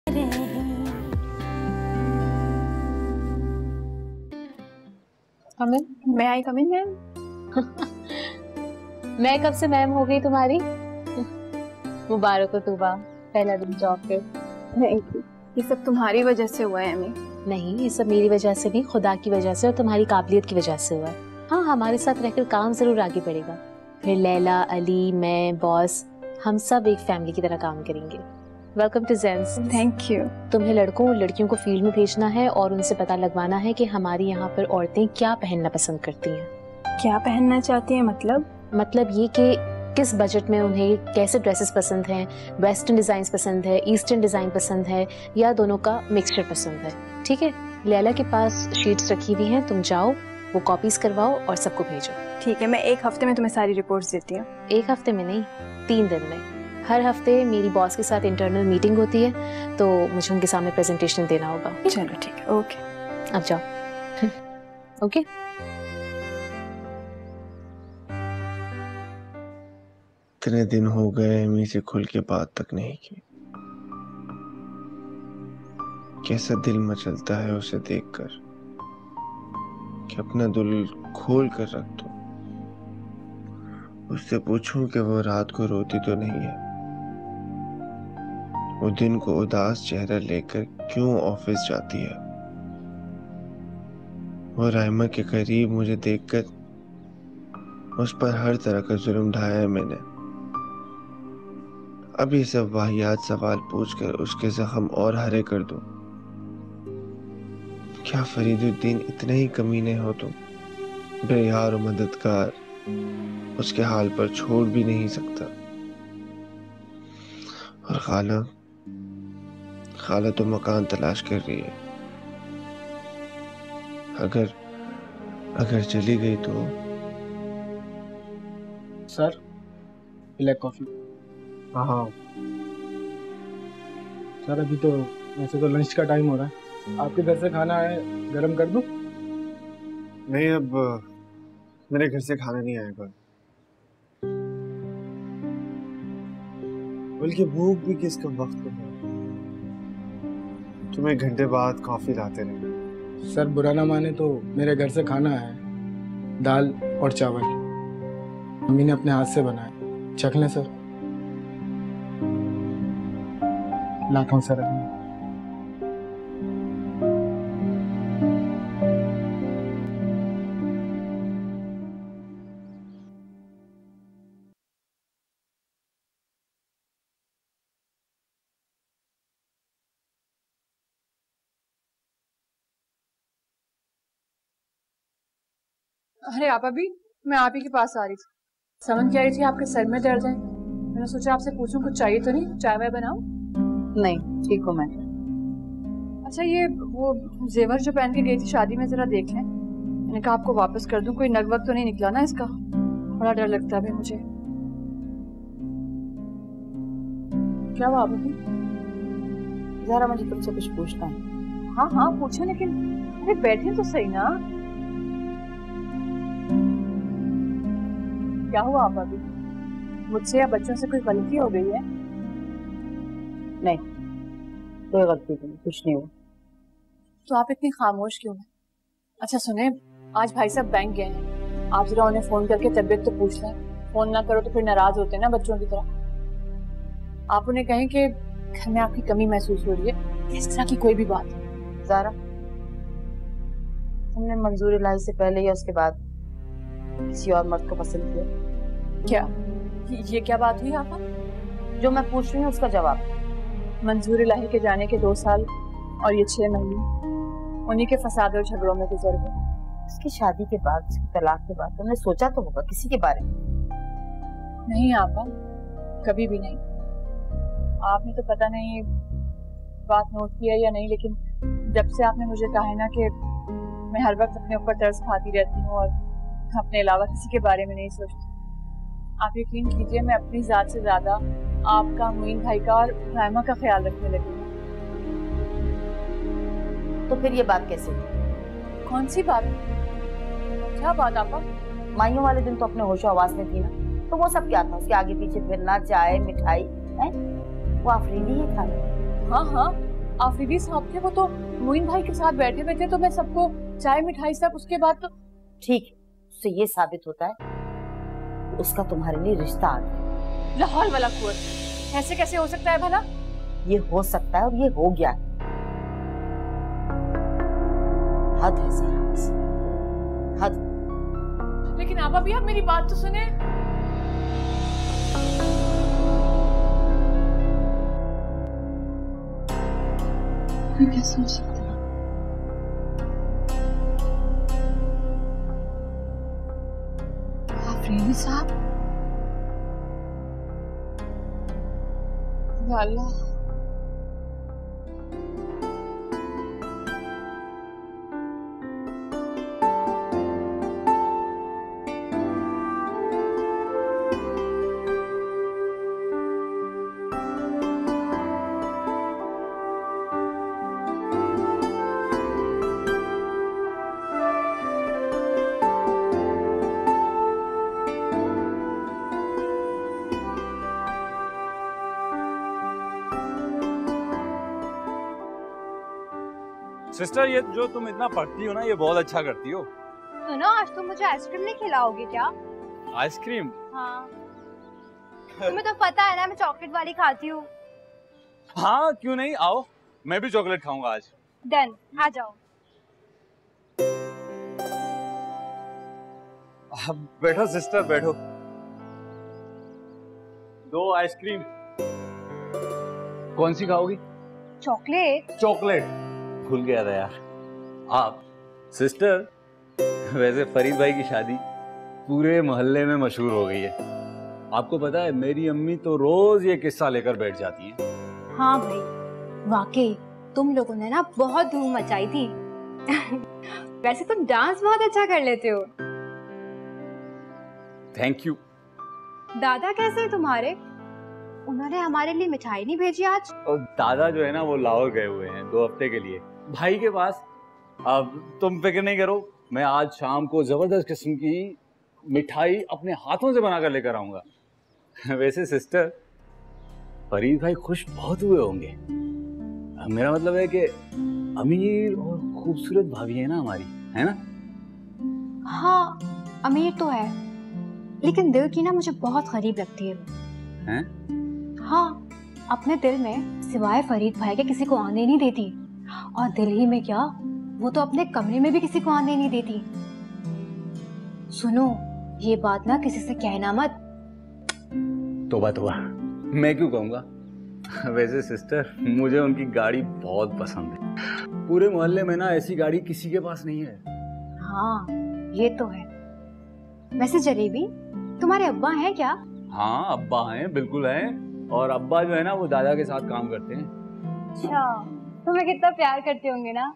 मैं आई कम इन मैम। मैं कब से मैम हो गई तुम्हारी? मुबारक हो तुबा, पहला दिन जॉब पे। Thank you. ये सब तुम्हारी वजह से हुआ है अम्मी। नहीं, ये सब मेरी वजह से नहीं, खुदा की वजह से और तुम्हारी काबिलियत की वजह से हुआ है। हाँ, हमारे साथ रहकर काम जरूर आगे बढ़ेगा। फिर लैला, अली, मैं, बॉस, हम सब एक फैमिली की तरह काम करेंगे। वेलकम टू ज़ेन्स। Thank you. तुम्हें लड़कों और लड़कियों को फील्ड में भेजना है और उनसे पता लगवाना है कि हमारी यहाँ पर औरतें क्या पहनना पसंद करती हैं। क्या पहनना चाहती हैं? मतलब ये कि किस बजट में उन्हें कैसे ड्रेसेस पसंद हैं, वेस्टर्न डिजाइन पसंद है, ईस्टर्न डिजाइन पसंद है या दोनों का मिक्सचर पसंद है। ठीक है, लैला के पास शीट्स रखी हुई हैं, तुम जाओ वो कॉपीज करवाओ और सबको भेजो। ठीक है, मैं एक हफ्ते में तुम्हें सारी रिपोर्ट्स देती हूँ। एक हफ्ते में नहीं, 3 दिन में। हर हफ्ते मेरी बॉस के साथ इंटरनल मीटिंग होती है तो मुझे उनके सामने प्रेजेंटेशन देना होगा। चलो ठीक है, ओके। अब जाओ। ओके। इतने दिन हो गए अम्मी से खुल के बात तक नहीं की। कैसा दिल मचलता है उसे देखकर कि अपना दिल खोल कर रख दो। उससे पूछूं कि वो रात को रोती तो नहीं है, वो दिन को उदास चेहरा लेकर क्यों ऑफिस जाती है। वो राइमा के करीब मुझे देखकर उस पर हर तरह का जुल्म ढाया है मैंने। अब ये सब वाहियात सवाल पूछकर उसके जख्म और हरे कर दूं। क्या फरीदुद्दीन इतने ही कमीने हो तुम? बेयार और मददगार, उसके हाल पर छोड़ भी नहीं सकता। और खाला तो मकान तलाश कर रही है। अगर चली गई तो? Sir, black coffee. हाँ सर, अभी तो वैसे तो लंच का टाइम हो रहा है। आपके घर से खाना है, गरम कर दूं? नहीं, अब मेरे घर से खाना नहीं आएगा। बल्कि भूख भी किसका वक्त पे है। तुम्हें घंटे बाद कॉफी लाते रहे। सर, बुरा ना माने तो मेरे घर से खाना है, दाल और चावल। मम्मी ने अपने हाथ से बनाया, चख लें सर। लाता हूँ सर अभी। अरे आप अभी, मैं आप ही के पास आ रही थी। समझ के आ रही थी आपके सर में दर्द है। मैंने सोचा आपसे पूछूं कुछ चाहिए तो नहीं, चाय वाय बनाऊं? नहीं, ठीक हूँ मैं। अच्छा, ये वो जेवर जो पहन के गई थी शादी में, जरा देख लें। मैंने कहा आपको वापस कर दूं, कोई नगवक तो नहीं निकला ना इसका? बड़ा डर लगता है मुझे। क्या हुआ अभी? जरा मुझे तुमसे कुछ पूछना है। हाँ हाँ पूछो, लेकिन अरे बैठे तो सही ना। क्या हुआ आप अभी? मुझसे या बच्चों से कोई गलती हो गई है? नहीं, कोई गलती नहीं, कुछ नहीं हुआ। तो आप इतनी खामोश क्यों हैं? अच्छा सुने, आज भाई साहब बैंक गए हैं, आप जरा उन्हें फोन करके तबीयत तो पूछ लें। फोन ना करो तो फिर नाराज होते हैं ना बच्चों की तरह। आप उन्हें कहें कि घर में आपकी कमी महसूस हो रही है, इस तरह की कोई भी बात। ज़ारा, तुमने मंजूर इलाही से पहले या उसके बाद किसी और मर्द को पसंद किया? क्या ये क्या बात हुई आपा? जो मैं पूछ रही हूँ उसका जवाब। मंजूर इलाही के जाने के 2 साल और ये 6 महीने उन्हीं के फसाद और झगड़ों में गुजर गए। उसकी शादी के बाद, उसकी तलाक के बाद तुमने सोचा तो होगा किसी के बारे में? नहीं आपा, कभी भी नहीं। आपने तो पता नहीं बात नोट किया या नहीं, लेकिन जब से आपने मुझे कहा है ना कि मैं हर वक्त अपने ऊपर तरस खाती रहती हूँ और अपने अलावा किसी के बारे में नहीं सोचती, आप यकीन कीजिए मैं अपनी जात से ज्यादा आपका, मोइन भाई का और राइमा का ख्याल रखने लगी। तो फिर ये बात कैसे हुई? कौन सी बात? क्या बात आपा? माइयों वाले दिन तो अपने होशो आवाज में थी ना, तो वो सब क्या था? उसके आगे पीछे फिरना, चाय, मिठाई, है? वो आफरीदी ही था। हाँ हाँ, आफरीदी साहब थे, वो तो मोइन भाई के साथ बैठे हुए थे, तो मैं सबको चाय मिठाई सब, उसके बाद तो ठीक, उससे ये साबित होता है कि उसका तुम्हारे लिए रिश्ता आ गया। लाहौल वाला कुआं, ऐसे कैसे हो सकता है भला? ये हो सकता है और ये हो गया है। हद है ज़रा, बस हद। लेकिन आप अभी, आप मेरी बात तो सुने। मैं क्या सोच सकता हूँ? आफरीदी साहब, या अल्लाह, सिस्टर, ये जो तुम इतना पढ़ती हो ना, ये बहुत अच्छा करती हो। सुनो, आज तुम मुझे आइसक्रीम नहीं खिलाओगे क्या? आइसक्रीम? हाँ, तुम्हें तो पता है ना मैं चॉकलेट वाली खाती हूँ। हाँ, क्यों नहीं, आओ, मैं भी चॉकलेट खाऊंगा आज। डन, आ जाओ। बैठो सिस्टर, बैठो। 2 आइसक्रीम। कौन सी खाओगी? चॉकलेट। चॉकलेट भूल गया था यार। आप सिस्टर, वैसे फरीद भाई की शादी पूरे मोहल्ले में मशहूर हो गई है। आपको पता है, मेरी अम्मी तो रोज ये किस्सा लेकर बैठ जाती हैं। हाँ भाई, वाकई तुम लोगों ने ना बहुत धूम मचाई थी। वैसे तुम डांस बहुत अच्छा कर लेते हो। Thank you. दादा कैसे हैं तुम्हारे? उन्होंने हमारे लिए मिठाई नहीं भेजी आज? और दादा जो है ना, वो लाहौर गए हुए हैं 2 हफ्ते के लिए भाई के पास। अब तुम फिक्र नहीं करो, मैं आज शाम को जबरदस्त किस्म की मिठाई अपने हाथों से बनाकर लेकर आऊंगा। वैसे सिस्टर, फरीद भाई खुश बहुत हुए होंगे। मेरा मतलब है कि अमीर और खूबसूरत भाभी है ना हमारी, है ना? हाँ, अमीर तो है, लेकिन दिल की ना मुझे बहुत करीब लगती है। हैं? हाँ, अपने दिल में सिवाय फरीद भाई के किसी को आने नहीं देती, और दिल ही में क्या, वो तो अपने कमरे में भी किसी को आने नहीं देती। सुनो, ये बात ना किसी से कहना मत। तोबा तोबा, मैं क्यों कहूँगा। वैसे सिस्टर, मुझे उनकी गाड़ी बहुत पसंद है। पूरे मोहल्ले में ना ऐसी गाड़ी किसी के पास नहीं है। हाँ, ये तो है। वैसे जलेबी, तुम्हारे अब्बा हैं क्या? हाँ, अब्बा हैं, बिल्कुल हैं। और अब्बा जो है ना, वो दादा के साथ काम करते हैं। अच्छा, तुम्हें कितना प्यार करते होंगे ना?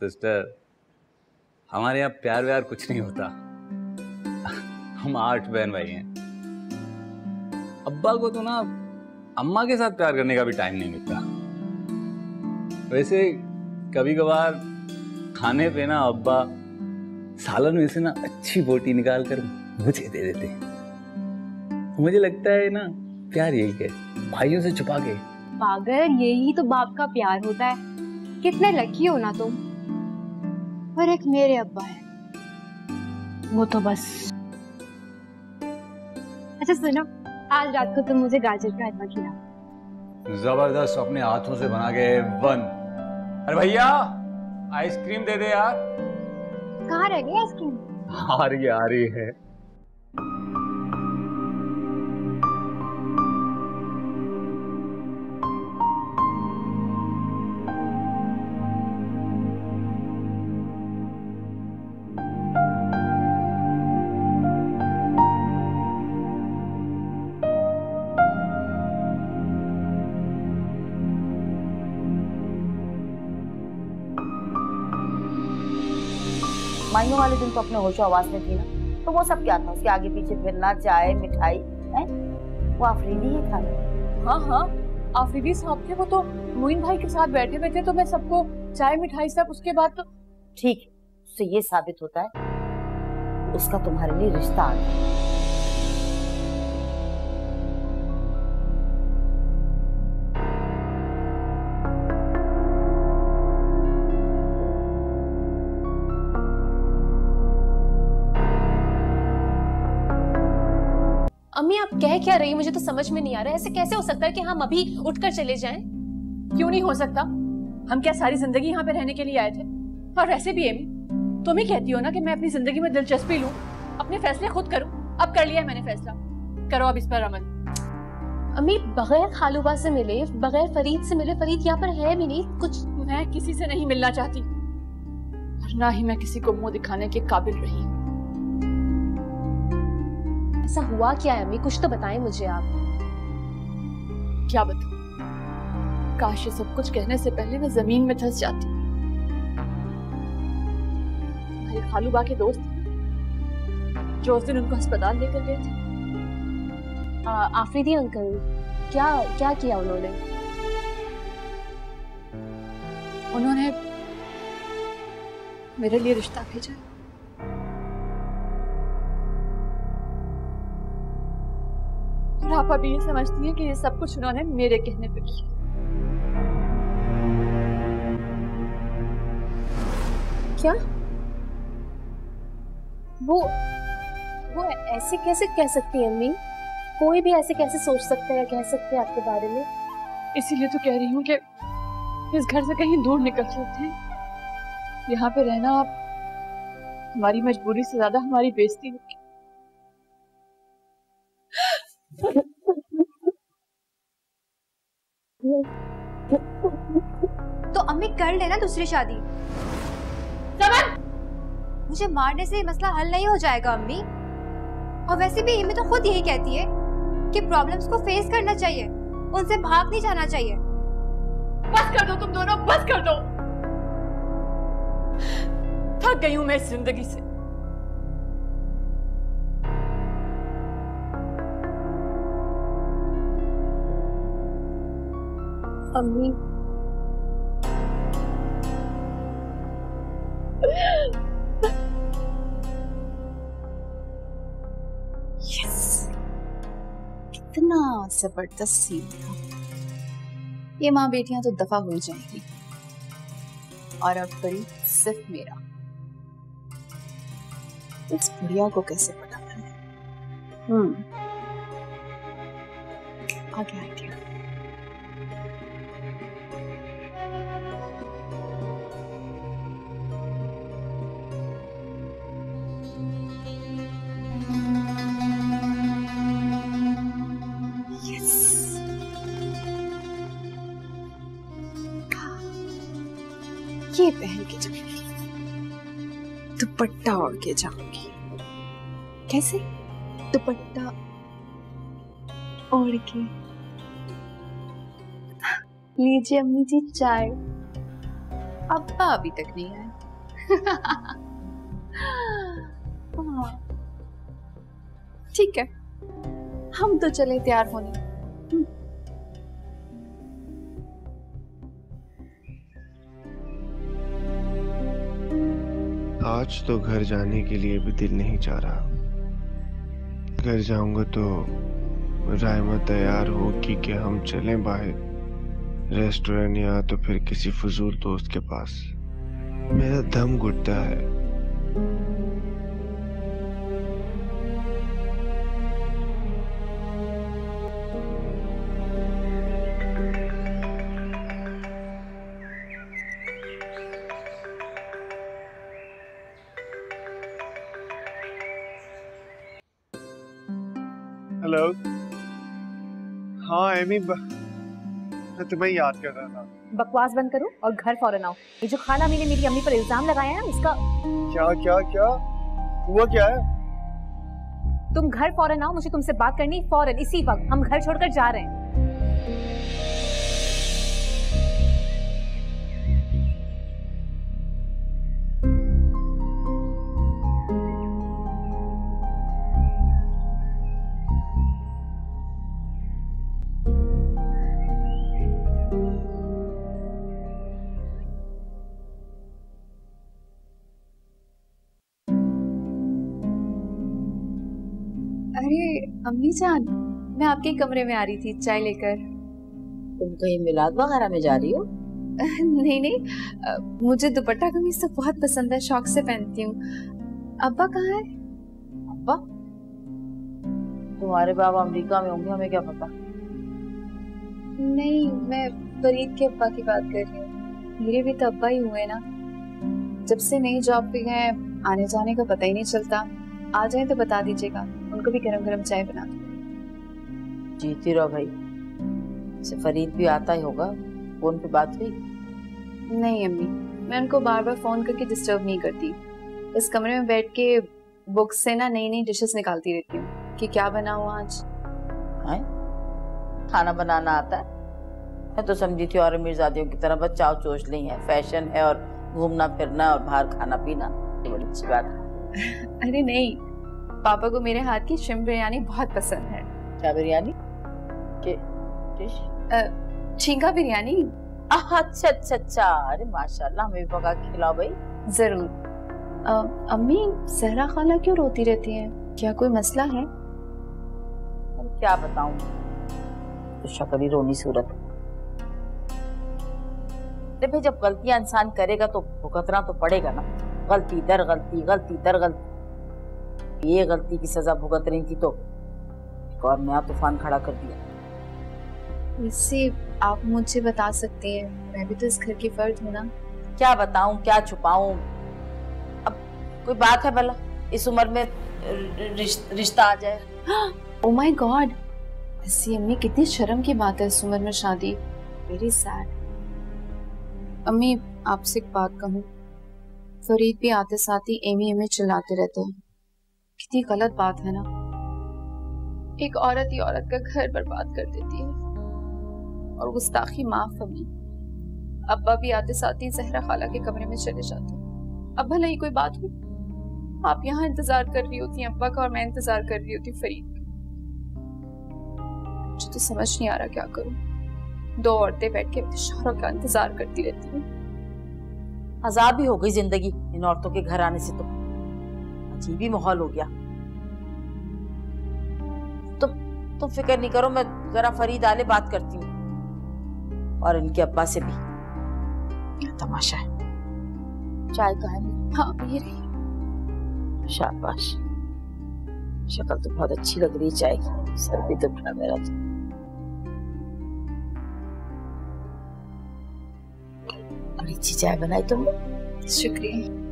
सिस्टर, हमारे यहाँ प्यार व्यार कुछ नहीं होता। हम 8 बहन भाई हैं। अब्बा को तो ना अम्मा के साथ प्यार करने का भी टाइम नहीं मिलता। वैसे कभी कभार खाने पे ना अब्बा सालन में से ना अच्छी बोटी निकाल कर मुझे दे देते हैं। मुझे लगता है ना, प्यार यही है, भाइयों से छुपा के। पागल, यही तो बाप का प्यार होता है। कितने लकी हो ना तुम। और एक मेरे अब्बा है, वो तो बस। अच्छा सुनो, आज रात को तुम मुझे गाजर का हलवा खिलाओ। जबरदस्त, अपने हाथों से बना के 1। अरे भैया, आइसक्रीम दे दे यार। कहाँ रह गई आइसक्रीम? आ रही है। माइयों वाले दिन तो अपने होशो आवाज में थी ना, तो वो सब क्या था? उसके आगे पीछे फिरना, चाय मिठाई है, वो आफरीदी ही था। हाँ हाँ, आफरीदी साहब थे, वो तो मोइन भाई के साथ बैठे हुए थे, तो मैं सबको चाय मिठाई सब, उसके बाद तो ठीक, उससे ये साबित होता है कि उसका तुम्हारे लिए रिश्ता आ गया। अम्मी आप कह क्या रही हैं? मुझे तो समझ में नहीं आ रहा है। ऐसे कैसे हो सकता है कि हम अभी उठकर चले जाएं? क्यों नहीं हो सकता? हम क्या सारी जिंदगी यहाँ पे रहने के लिए आए थे? और वैसे भी एमी, तुम ही कहती हो ना कि मैं अपनी जिंदगी में दिलचस्पी लूं, अपने फैसले खुद करूं। अब कर लिया है मैंने फैसला, करो अब इस पर अमल। अम्मी बगैर खालूबा से मिले, बगैर फरीद से मिले, फरीद यहाँ पर है भी नहीं कुछ। मैं किसी से नहीं मिलना चाहती और ना ही मैं किसी को मुंह दिखाने के काबिल रही। ऐसा हुआ क्या है अम्मी? कुछ तो बताएं मुझे आप। क्या बताऊं? काश ये सब कुछ कहने से पहले मैं जमीन में धंस जाती। हमारे खालूबा के दोस्त जो उस दिन उनको अस्पताल लेकर गए थे। आफरीदी अंकल, क्या क्या किया उन्होंने? उन्होंने मेरे लिए रिश्ता भेजा। और आप अभी ये समझती हैं कि ये सब कुछ उन्होंने मेरे कहने पे किया। क्या? वो ऐसे कैसे कह सकती है अम्मी? कोई भी ऐसे कैसे सोच सकता है या कह सकते हैं आपके बारे में? इसीलिए तो कह रही हूँ कि इस घर से कहीं दूर निकल सकते हैं। यहाँ पे रहना आप हमारी मजबूरी से ज्यादा हमारी बेइज्जती होगी। तो अम्मी कर लेना दूसरी शादी। मुझे मारने से मसला हल नहीं हो जाएगा अम्मी। और वैसे भी एमी तो खुद यही कहती है कि प्रॉब्लम्स को फेस करना चाहिए, उनसे भाग नहीं जाना चाहिए। बस कर दो तुम दोनों, बस कर दो। थक गई हूं मैं इस जिंदगी से। अम्मी कितना जबरदस्त सीन था। ये माँ बेटियां तो दफा हो जाएंगी और अब फरीद सिर्फ मेरा। इस बुढ़िया को कैसे पता है? आ गया आइडिया। ये पहन के जाऊंगी, दुपट्टा ओढ़ के जाऊंगी। कैसे? दुपट्टा ओढ़ के। लीजिए अम्मी जी चाय। अब्बा अभी तक नहीं आए। ठीक है, हम तो चले तैयार होने। आज तो घर जाने के लिए भी दिल नहीं चाह रहा। घर जाऊंगा तो रायमा तैयार होगी कि हम चलें बाहर रेस्टोरेंट या तो फिर किसी फजूल दोस्त के पास। मेरा दम घुटता है। हेलो। हाँ एमी, मैं तुम्हें याद कर रहा था। बकवास बंद करो और घर फौरन आओ। ये जो खाला अम्मी ने मेरी अम्मी पर इल्जाम लगाया है इसका। क्या क्या क्या हुआ? क्या है? तुम घर फौरन आओ, मुझे तुमसे बात करनी फौरन, इसी वक्त। हम घर छोड़कर जा रहे हैं। अरे अम्मी जान, मैं आपके कमरे में आ रही थी चाय लेकर। तुम कहीं मिलाद वगैरह में जा रही हो? नहीं नहीं, मुझे दुपट्टा कमीज तो बहुत पसंद है, शौक से पहनती हूँ। अब्बा कहाँ है? अब्बा तुम्हारे बाबा अमेरिका में होंगे, हमें क्या पता। नहीं, मैं फरीद के अब्बा की बात कर रही हूँ। मेरे भी तो अब्बा ही हुए ना। जब से नई जॉब पे गए आने जाने का पता ही नहीं चलता। आ जाए तो बता दीजिएगा, उनको भी गरम गरम चाय बना दूँ। जीती रहो भाई। से फरीद भी आता ही होगा, फोन पे बात हुई? नहीं अम्मी, मैं उनको बार बार फोन करके डिस्टर्ब नहीं करती। इस कमरे में बैठ के बुक्स से ना नई नई डिशेस निकालती रहती हूँ कि क्या बना हुआ आज। है? खाना बनाना आता है? मैं तो समझी थी और मिर्जादियों की तरह बस चाव चोच ली है, फैशन है और घूमना फिरना और बाहर खाना पीना। ये बड़ी अच्छी बात है। अरे नहीं, पापा को मेरे हाथ की शिम बिरयानी बहुत पसंद है। क्या बिरयानी? के डिश? झींगा बिरयानी। अच्छा अच्छा अच्छा, अरे माशाल्लाह, हमें भी पका के खिलाओ भाई। जरूर। अम्मी, सहरा खाला क्यों रोती रहती हैं? क्या कोई मसला है? क्या बताऊं, तो शक्ल रोनी सूरत। भाई जब गलतियां इंसान करेगा तो भुगतना तो पड़ेगा ना। गलती दर गलती, गलती दर गलती। ये गलती की सजा भुगत रही थी तो एक और नया तूफान खड़ा कर दिया। इससे आप मुझे बता सकती हैं, मैं भी तो इस घर की फर्द हूँ ना। क्या बताऊं, क्या छुपाऊं? अब कोई बात है भला इस उम्र में रिश्ता आ जाए? ओह माय गॉड, ऐसी अम्मी कितनी शर्म की बात है इस उम्र में शादी। Very sad. अम्मी, आपसे एक बात कहूँ, फरीद भी आते साथ ही एमी चिल्लाते रहते हैं। कितनी गलत बात है ना। एक औरत ही औरत का घर बर्बाद कर देती है। और गुस्ताखी माफ अम्मी। अब्बा भी आते साथ ही जहरा खाला के कमरे में चले जाते हैं। अब भला ही कोई बात हुई, आप यहाँ इंतजार कर रही होती हैं अब्बा का और मैं इंतजार कर रही होती फरीद का। मुझे तो समझ नहीं आ रहा क्या करूं। दो औरतें बैठ के अपने शौहरों का इंतजार करती रहती हैं। अजाब ही हो गई जिंदगी इन औरतों के घर आने से। तो अजीब ही माहौल हो गया। तुम फिक्र नहीं करो, मैं जरा फरीद आले बात करती हूँ और इनके अब्बा से भी। क्या तमाशा है। चाय का है? हाँ ये रही। शाबाश, शक्ल तो बहुत अच्छी लग रही है चाय की। सर भी दुख रहा मेरा तो। बड़ी अच्छी चाय बनाई तुमने। शुक्रिया।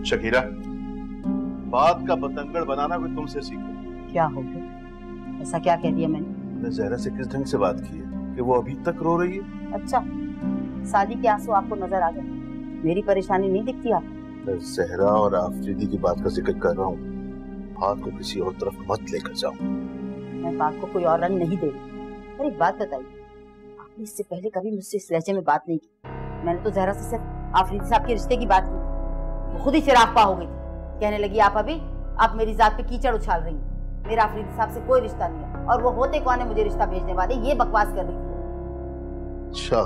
शकीरा, बात का बतंगड़ बनाना भी तुमसे सीखो। क्या हो गया? ऐसा क्या कह दिया मैंने जहरा से किस ढंग से बात की है कि वो अभी तक रो रही है? अच्छा, शादी के आंसू आपको नजर आ गए? मेरी परेशानी नहीं दिखती आप? मैं जहरा और आफरीदी की बात का जिक्र कर रहा हूँ। बात को किसी और तरफ मत लेकर जाओ। मैं बात को कोई और रंग नहीं दे रही। पर एक बात बताइए, आपने इससे पहले कभी मुझसे इस लहजे में बात नहीं की। मैंने तो जहरा से सिर्फ आफरीदी साहब के रिश्ते की बात की। खुद ही चिराग पा हो गई थी। कहने लगी आप मेरी जात पे कीचड़ उछाल रही हैं। मेरा आफरीदी साहब से कोई रिश्ता नहीं है और वो होते कौन है मुझे रिश्ता भेजने वाले, ये बकवास कर रही थी। अच्छा,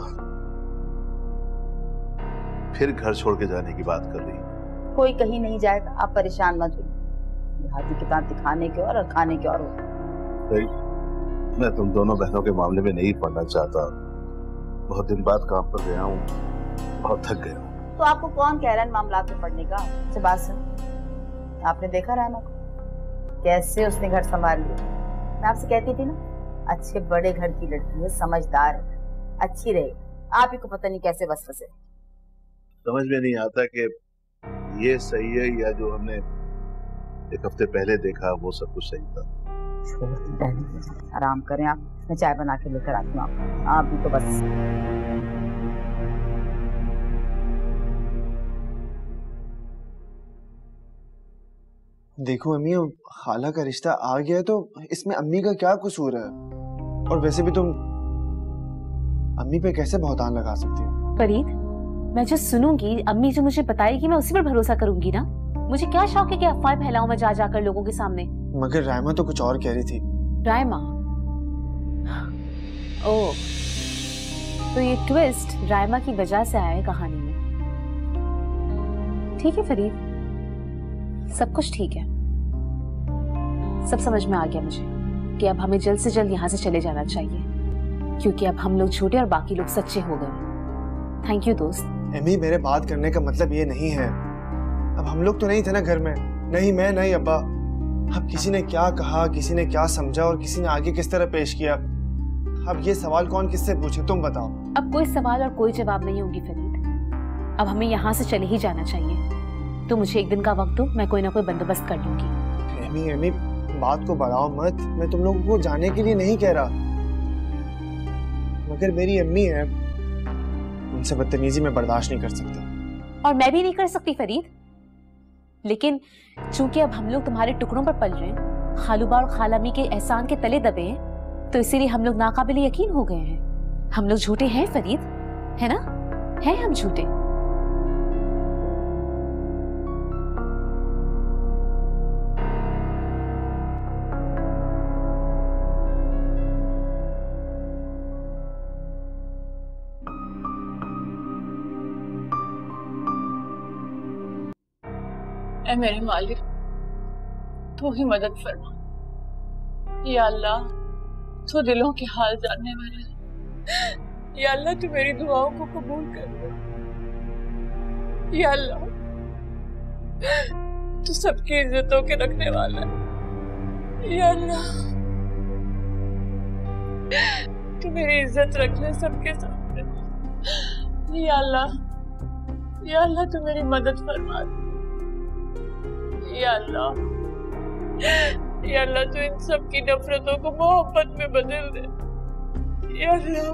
फिर घर छोड़ के जाने की बात कर रही है? कोई कहीं नहीं जाएगा, आप परेशान मत होइए। हाथी किताब दिखाने के और खाने के और मैं तुम दोनों बहनों के मामले में नहीं पढ़ना चाहता। बहुत दिन बाद काम पर गया हूँ, बहुत थक गया हूँ। तो आपको कौन कह रहा है मामला में पढ़ने का? से बात सुन, आपने देखा रहना को कैसे उसने घर संभाल लिया। मैं आपसे कहती थी ना, अच्छे बड़े घर की लड़की है, समझदार है, अच्छी रहे। आप ही को पता नहीं कैसे बस फंसे। समझ में नहीं आता कि ये सही है या जो हमने एक हफ्ते पहले देखा वो सब कुछ सही था। आराम करें आप, मैं चाय बना के लेकर आती हूँ। आप भी तो बस। देखो अम्मी, खाला का रिश्ता आ गया तो इसमें अम्मी का क्या कसूर है? और वैसे भी तुम अम्मी पे कैसे बहुतान लगा सकती हो? फरीद, मैं जो सुनूंगी, अम्मी जो मुझे बताएगी, मैं उसी पर भरोसा करूंगी ना। मुझे क्या शौक है कि अफवाह फैलाऊं मैं जा जाकर लोगों के सामने। मगर रायमा तो कुछ और कह रही थी। रायमा? ओह, तो ये ट्विस्ट रायमा की वजह से आया है कहानी में। ठीक है फरीद, सब कुछ ठीक है, सब समझ में आ गया मुझे कि अब हमें जल्द से जल्द यहाँ से चले जाना चाहिए, क्योंकि अब हम लोग झूठे और बाकी लोग सच्चे हो गए। थैंक यू दोस्त। एमी, मेरे बात करने का मतलब ये नहीं है, अब हम लोग तो नहीं थे ना घर में, नहीं मैं नहीं अब्बा। अब किसी ने क्या कहा, किसी ने क्या समझा और किसी ने आगे किस तरह पेश किया, अब ये सवाल कौन किससे पूछे, तुम बताओ। अब कोई सवाल और कोई जवाब नहीं होगी फरीद, अब हमें यहाँ से चले ही जाना चाहिए। तो मुझे एक दिन का वक्त दो, मैं कोई ना कोई बंदोबस्त कर लूंगी। एमी एमी, बात को बढ़ाओ मत, मैं तुम लोगों को जाने के लिए नहीं कह रहा, मगर मेरी अम्मी है, उनसे बदतमीजी में बर्दाश्त नहीं कर सकता। और मैं भी नहीं कर सकती फरीद, लेकिन चूंकि अब हम लोग तुम्हारे टुकड़ों पर पल रहे हैं, खालूबा और खालामी के एहसान के तले दबे हैं, तो इसीलिए हम लोग नाकाबिले यकीन हो गए हैं। हम लोग झूठे हैं फरीद, है ना? हैं हम झूठे? ऐ मेरे मालिक, तू ही मदद फरमा। या अल्लाह, तू दिलों के हाल जानने वाला है। या अल्लाह, तू मेरी दुआओं को कबूल कर ले। या अल्लाह, तू सबकी इज्जतों के रखने वाला है। या अल्लाह, तू मेरी इज्जत रख ले सबके सामने। या अल्लाह, या अल्लाह, तू मेरी मदद फरमा। या अल्लाह, या अल्लाह, तू इन सब की नफरतों को मोहब्बत में बदल दे। या अल्लाह,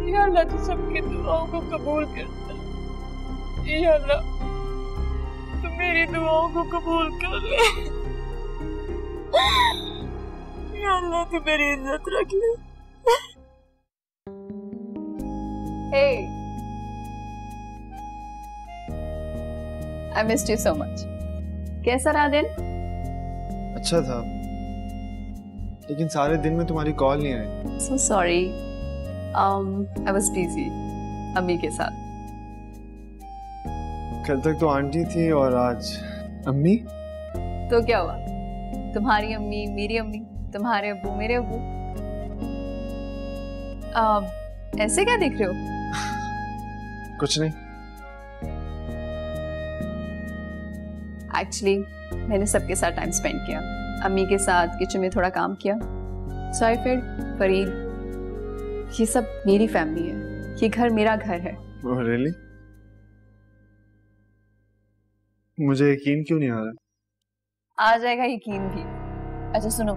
या अल्लाह, तू सबकी दुआओं को कबूल कर ले। या अल्लाह, तू मेरी दुआओं को कबूल कर ले। या अल्लाह, तू मेरी इज्जत रख ले। Hey, I missed you so much. कैसा रहा दिन? अच्छा था, लेकिन सारे दिन में तुम्हारी कॉल नहीं आई। So sorry. I was busy. अम्मी के साथ। कल तक तो आंटी थी और आज अम्मी। तो क्या हुआ? तुम्हारी अम्मी मेरी अम्मी, तुम्हारे अब्बू मेरे अब्बू। ऐसे क्या देख रहे हो? कुछ नहीं। एक्चुअली मैंने सबके साथ टाइम स्पेंड किया, अम्मी के साथ किचन में थोड़ा काम किया। सो आई फेल्ट फरीद, ये सब मेरी फैमिली है, ये घर मेरा घर है। Oh really? मुझे यकीन क्यों नहीं आ रहा? आ जाएगा यकीन भी। अच्छा सुनो,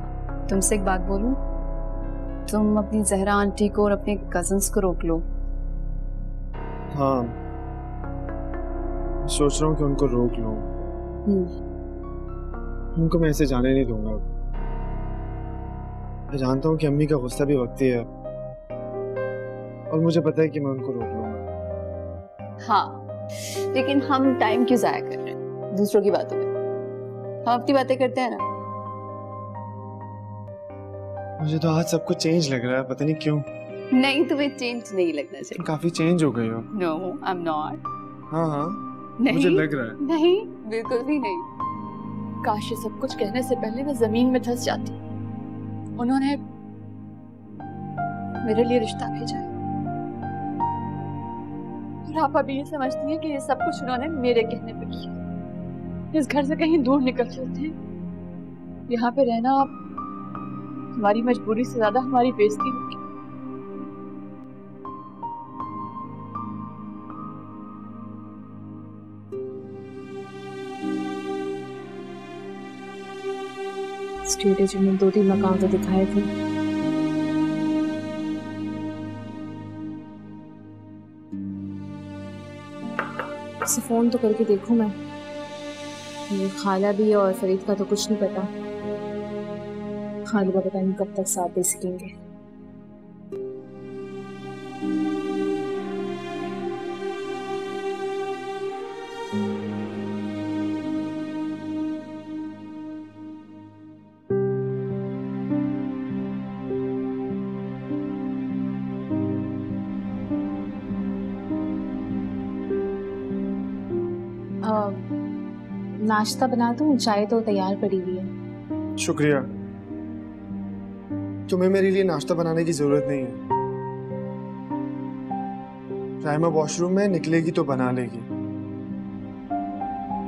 तुमसे एक बात बोलूं? तुम अपनी जहरा आंटी को और अपने कजन्स को रोक लो। हाँ, सोच रहा हूँ कि उनको रोक लूं। उनको मैं ऐसे जाने नहीं दूंगा। मैं जानता हूँ कि अम्मी का गुस्सा भी वक्ती है और मुझे पता है कि मैं उनको रोक लूंगा। हाँ, लेकिन हम टाइम क्यों जाया कर रहे हैं दूसरों की बातों में? हम अपनी बातें करते हैं ना। मुझे तो आज सब कुछ चेंज लग रहा है, पता नहीं क्यों। नहीं, तुम्हें चेंज नहीं लगना चाहिए। काफी चेंज हो गई हो। No, I am not. हाँ हाँ, नहीं, मुझे लग रहा है। नहीं, बिल्कुल भी नहीं। काश ये सब कुछ कहने से पहले मैं जमीन में धंस जाती। उन्होंने मेरे लिए रिश्ता भेजा है और आप अभी ये समझती हैं कि ये सब कुछ उन्होंने मेरे कहने पे किया। इस घर से कहीं दूर निकल चलते हैं। यहाँ पे रहना आप हमारी मजबूरी से ज्यादा हमारी बेइज्जती होगी। स्टेट एजेंट ने 2-3 मकान तो दिखाए थे। उसे फोन तो करके देखूं मैं। ये खाला भी और फरीद का तो कुछ नहीं पता। खालूबा पता नहीं कब तक साथ दे सकेंगे। नाश्ता बना दूं? चाय तो तैयार पड़ी हुई है। शुक्रिया, तुम्हें मेरे लिए नाश्ता बनाने की जरूरत नहीं है। राइमा वॉशरूम में निकलेगी तो बना लेगी।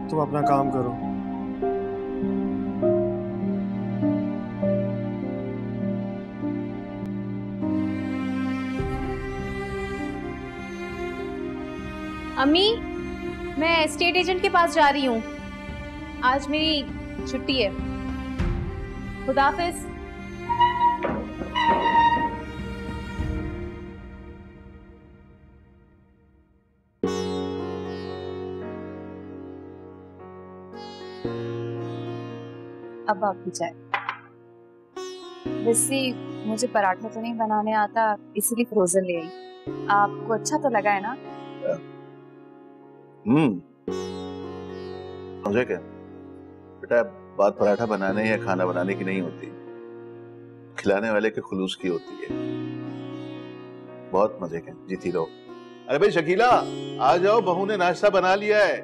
तुम अपना काम करो। अम्मी, मैं एस्टेट एजेंट के पास जा रही हूँ, आज मेरी छुट्टी है। खुदाफिज। अब आपकी चाय। वैसे मुझे पराठा तो नहीं बनाने आता, इसीलिए फ्रोजन ले आई। आपको अच्छा तो लगा है ना? मुझे क्या बेटा, बात पराठा बनाने या खाना बनाने की नहीं होती, खिलाने वाले के खुलूस की होती है। बहुत मजे के, जीती रहो। अरे भाई शकीला, आ जाओ, बहू ने नाश्ता बना लिया है।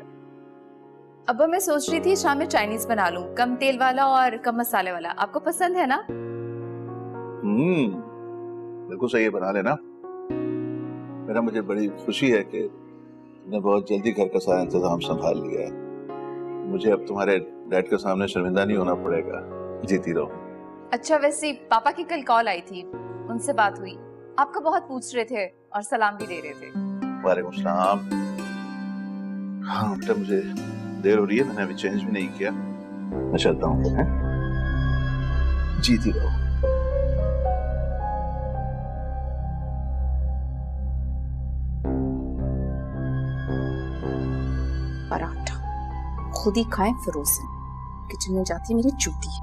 अब मैं सोच रही थी शाम में चाइनीज बना लूं, कम तेल वाला और कम मसाले वाला। आपको पसंद है ना? बिल्कुल सही है, बना लेना। मेरा मुझे बड़ी खुशी है कि तुमने बहुत जल्दी घर का सारा इंतजाम संभाल लिया है। मुझे अब तुम्हारे डैड के सामने शर्मिंदा नहीं होना पड़ेगा। जीती रहो। अच्छा, वैसे पापा की कल कॉल आई थी, उनसे बात हुई। आपको बहुत पूछ रहे थे और सलाम भी दे रहे थे। वालेकुम सलाम। हाँ बेटा, मुझे देर हो रही है, मैंने अभी चेंज भी नहीं किया। मैं चलता हूँ। जीती रहो। पराठा खुद ही खाएं, फ्रोजन। किचन में जाती मेरी जूती।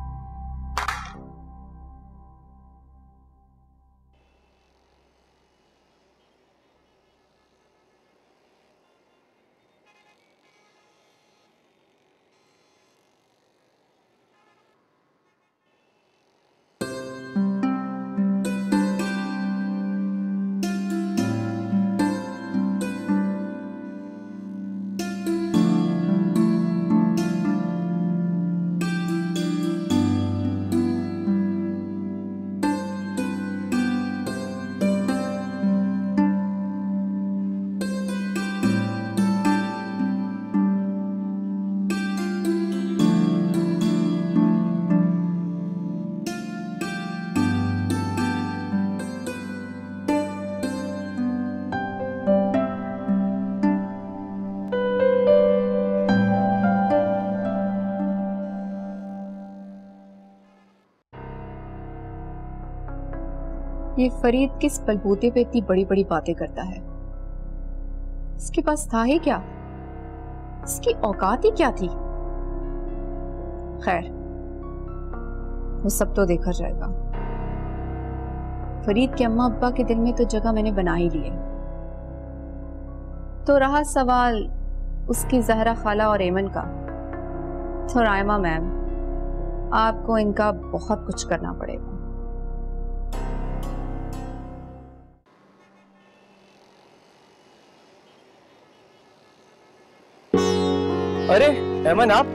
ये फरीद किस बलबूते पे इतनी बड़ी बड़ी बातें करता है? इसके पास था ही क्या? इसकी औकात ही क्या थी? खैर, वो सब तो देखा जाएगा। फरीद के अम्मा अब्बा के दिल में तो जगह मैंने बना ही ली है। तो रहा सवाल उसकी जहरा खाला और एमन का, तो राइमा मैम, आपको इनका बहुत कुछ करना पड़ेगा। अरे एमन, आप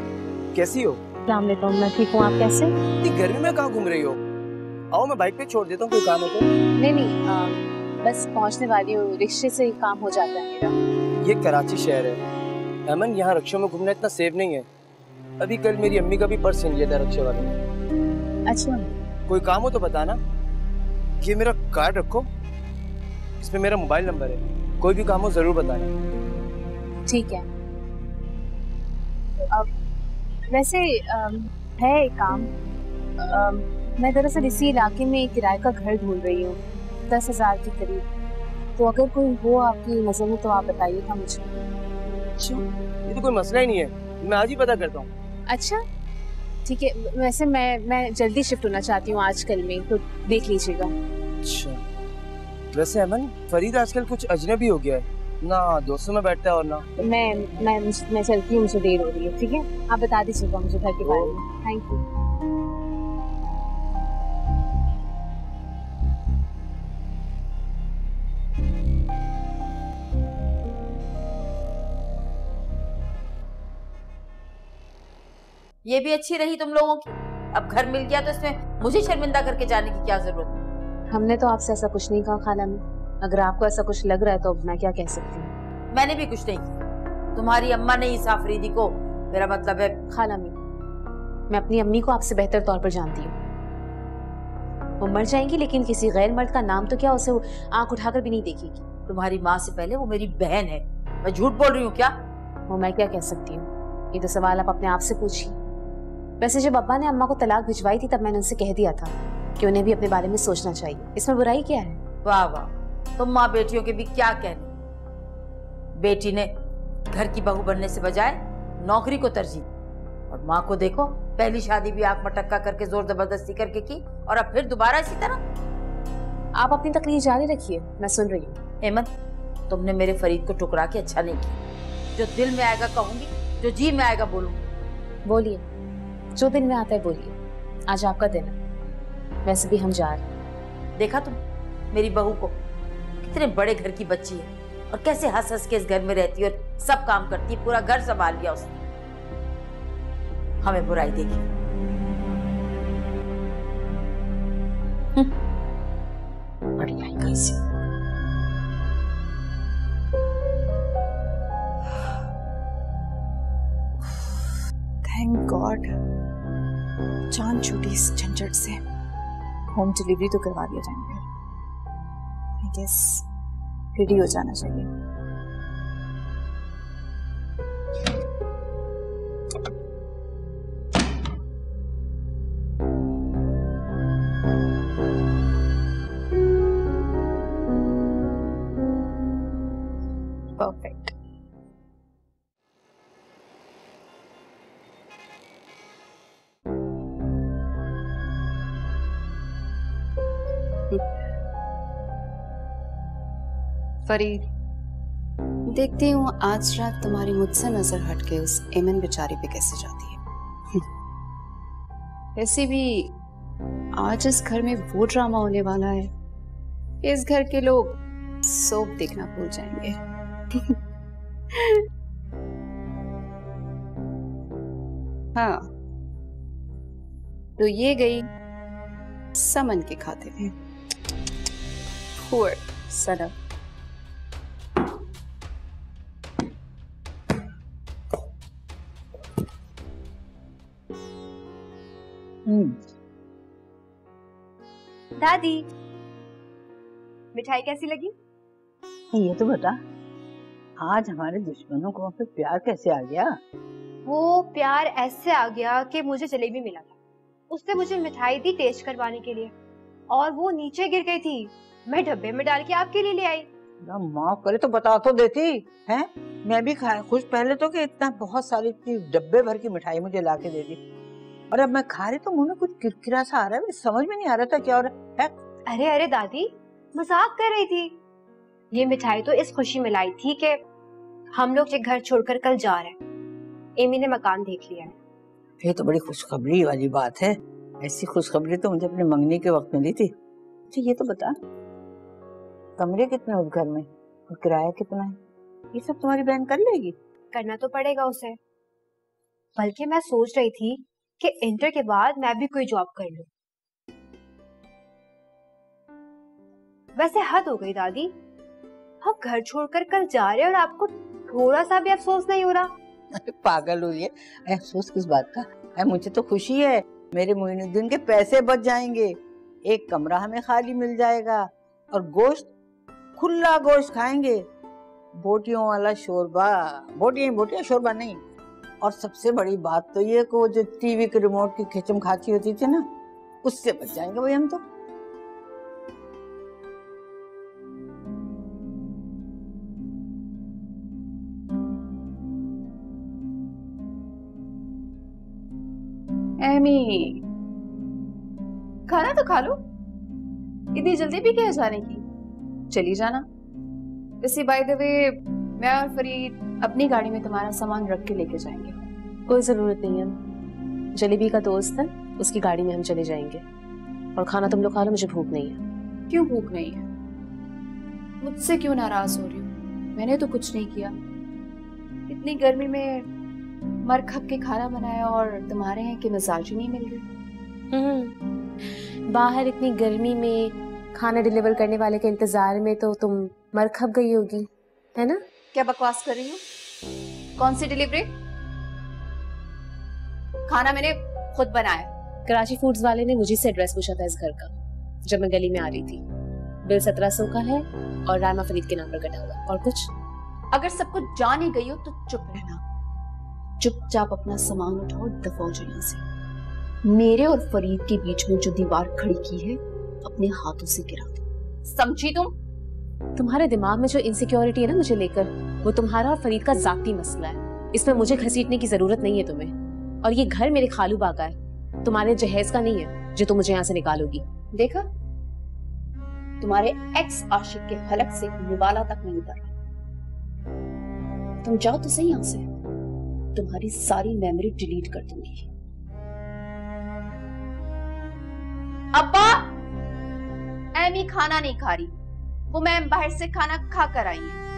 कैसी हो? अस्सलाम वालेकुम, मैं ठीक हूँ, आप कैसे? इतनी गर्मी में कहाँ घूम रही हो? आओ, मैं बाइक पे छोड़ देता हूँ, कोई काम है तो। नहीं, बस पहुँचने वाली हूँ, रिक्शे से ही काम हो जाता है मेरा। ये कराची शहर है एमन, यहाँ रिक्शों में घूमना इतना सेफ नहीं है। अभी कल मेरी अम्मी का भी पर्स छीन लिया था रिक्शे वाले ने। अच्छा, कोई काम हो तो बताना। ये मेरा कार्ड रखो, इसमें मेरा मोबाइल नंबर है, कोई भी काम हो जरूर बताना। ठीक है। वैसे है एक काम, मैं दरअसल इसी इलाके में एक किराए का घर ढूंढ रही हूँ, 10,000 के करीब। तो अगर कोई हो आपकी नजर में तो आप बताइएगा मुझे। अच्छा, ये तो कोई मसला ही नहीं है, मैं आज ही पता करता हूँ। अच्छा ठीक है। वैसे मैं जल्दी शिफ्ट होना चाहती हूँ आजकल में, तो देख लीजिएगा। अच्छा, वैसे अमन, फरीद आजकल कुछ अजनबी हो गया है ना, दोस्तों में बैठता है और ना। मैं चलती हूँ, मुझे देर हो रही है। ठीक है, आप बता दीजिएगा मुझे घर के बारे में। Thank you. ये भी अच्छी रही तुम लोगों की। अब घर मिल गया तो इसमें मुझे शर्मिंदा करके जाने की क्या जरूरत है? हमने तो आपसे ऐसा कुछ नहीं कहा खाला मी। अगर आपको ऐसा कुछ लग रहा है तो मैं क्या कह सकती हूँ। मैंने भी कुछ नहीं किया। तुम्हारी अम्मा ने इस आफरीदी को, मेरा मतलब है खाला मी, मैं अपनी अम्मी को आपसे बेहतर तौर पर जानती हूँ। वो मर जाएंगी लेकिन किसी गैर मर्द का नाम तो क्या उसे आंख उठाकर भी नहीं देखेगी। तुम्हारी माँ से पहले वो मेरी बहन है। मैं झूठ बोल रही हूँ क्या? वो मैं क्या कह सकती हूँ, ये तो सवाल आप अपने आप से पूछिए। वैसे जब अब्बा ने अम्मा को तलाक भिजवाई थी तब मैंने उनसे कह दिया था कि उन्हें भी अपने बारे में सोचना चाहिए। इसमें बुराई क्या है? वाह वाह, तुम माँ बेटियों के भी क्या कहने। बेटी ने घर की बहू बनने से बजाय नौकरी को तरजीह दी। और माँ को देखो, पहली शादी भी आंख मटक्का करके जोर जबरदस्ती करके की और अब फिर दोबारा इसी तरह। आप अपनी तकरीर जारी रखिए, मैं सुन रही हूँ। हेमंत, तुमने मेरे फरीद को टुकरा के अच्छा नहीं किया। जो दिल में आएगा कहूंगी, जो जी में आएगा बोलूंगी। बोलिए, जो दिन में आता है बोलिए। आज आपका दिन है, वैसे भी हम जा रहे हैं। देखा तुम मेरी बहू को, कितने बड़े घर की बच्ची है और कैसे हंस हंस के इस घर में रहती है और सब काम करती है। पूरा घर संभाल लिया उसने। हमें बुराई देगी। बढ़िया ही कैसी। थैंक गॉड, जान छूटी इस झंझट से। होम डिलीवरी तो करवा दिया जाएंगे। आई गेस रेडी हो जाना चाहिए। परफेक्ट। फरीद, देखती हूँ आज रात तुम्हारी मुझसे नजर हटके उस एमन बेचारी पे कैसे जाती है। वैसे भी आज इस घर में वो ड्रामा होने वाला है, इस घर के लोग सोप देखना भूल जाएंगे। हाँ, तो ये गई समन के खाते में। Poor son of दादी, मिठाई कैसी लगी? ये तो बता, आज हमारे दुश्मनों को फिर प्यार कैसे आ गया? वो प्यार ऐसे आ गया कि मुझे जलेबी मिला था, उसने मुझे मिठाई दी टेस्ट करवाने के लिए और वो नीचे गिर गई थी। मैं डब्बे में डाल के आपके लिए ले आई। माफ करे तो बता तो देती हैं? मैं भी खुश पहले तो कि इतना बहुत सारी डब्बे भर की मिठाई मुझे ला के दे दी, और अब मैं खा रही तो मुंह में कुछ किरकिरा सा आ रहा है। समझ में नहीं आ रहा था क्या हो रहा है। अरे अरे दादी, मजाक कर रही थी। ये मिठाई तो इस खुशी में लाई थी कि हम लोग ये घर छोड़कर कल जा रहे हैं। एमी ने मकान देख लिया है। ये तो बड़ी खुशखबरी वाली बात है। ऐसी खुशखबरी तो मुझे अपने मंगनी के वक्त मिली थी। अच्छा ये तो बता, कमरे कितने उस घर में और किराया कितना है? ये सब तुम्हारी बहन कर लेगी? करना तो पड़ेगा उसे। बल्कि मैं सोच रही थी कि इंटर के बाद मैं भी कोई जॉब कर लूं। वैसे हद हो गई दादी, हम घर छोड़कर कल जा रहे हैं और आपको थोड़ा सा भी अफसोस नहीं हो रहा? अरे पागल हुई है, अफसोस किस बात का? मुझे तो खुशी है, मेरे मोइनुद्दीन के पैसे बच जाएंगे, एक कमरा हमें खाली मिल जाएगा और गोश्त, खुला गोश्त खाएंगे, बोटियों वाला शोरबा। बोटियां शोरबा नहीं। और सबसे बड़ी बात तो ये कि वो जो टीवी के रिमोट की खिचम खाची होती थी ना, उससे बच जाएंगे भाई हम तो। एमी, खाना तो खा लो, इतनी जल्दी भी क्या जाने की? चली जाना। वैसे बाय द वे, मैं और फरीद अपनी गाड़ी में तुम्हारा सामान रख के लेके जाएंगे। कोई जरूरत नहीं है, जलेबी का दोस्त है, उसकी गाड़ी में हम चले जाएंगे। और खाना तुम लोग खा लो, मुझे भूख नहीं है। क्यों भूख नहीं है? मुझसे क्यों नाराज हो रही हो? मैंने तो कुछ नहीं किया। इतनी गर्मी में मरखप के खाना बनाया और तुम्हारे हैं कि मिजाज ही नहीं मिल रही। बाहर इतनी गर्मी में खाना डिलीवर करने वाले के इंतजार में तो तुम मरखप गई होगी, है ना? क्या बकवास कर रही हो? कौन सी डिलीवरी? खाना मैंने खुद बनाया। कराची फूड्स वाले ने मुझे से एड्रेस पूछा था इस घर का जब मैं गली में आ रही थी। बिल 1700 का है और रायमा फरीद के नाम पर कटा हुआ। और कुछ? अगर सब कुछ जान ही गई हो तो चुप रहना, चुपचाप अपना सामान उठाओ, दफा हो जाओ यहाँ से। मेरे और फरीद के बीच में जो दीवार खड़ी की है अपने हाथों से गिरा दो, समझी तुम? तुम्हारे दिमाग में जो इनसिक्योरिटी है ना मुझे लेकर, वो तुम्हारा और फरीद का जाती मसला है। इसमें मुझे घसीटने की जरूरत नहीं है तुम्हें। और ये घर मेरे खालू बा का है, तुम्हारे जहेज का नहीं है जो तुम मुझे यहाँ से निकालोगी। देखा, तुम्हारे एक्स आशिक के हलक से निवाला तक नहीं उतर रहा। तुम जाओ तो सही यहाँ से, तुम्हारी सारी मेमोरी डिलीट कर दूंगी। अब्बा, एमी खाना नहीं खा रही, वो मैम बाहर से खाना खा कर आई है।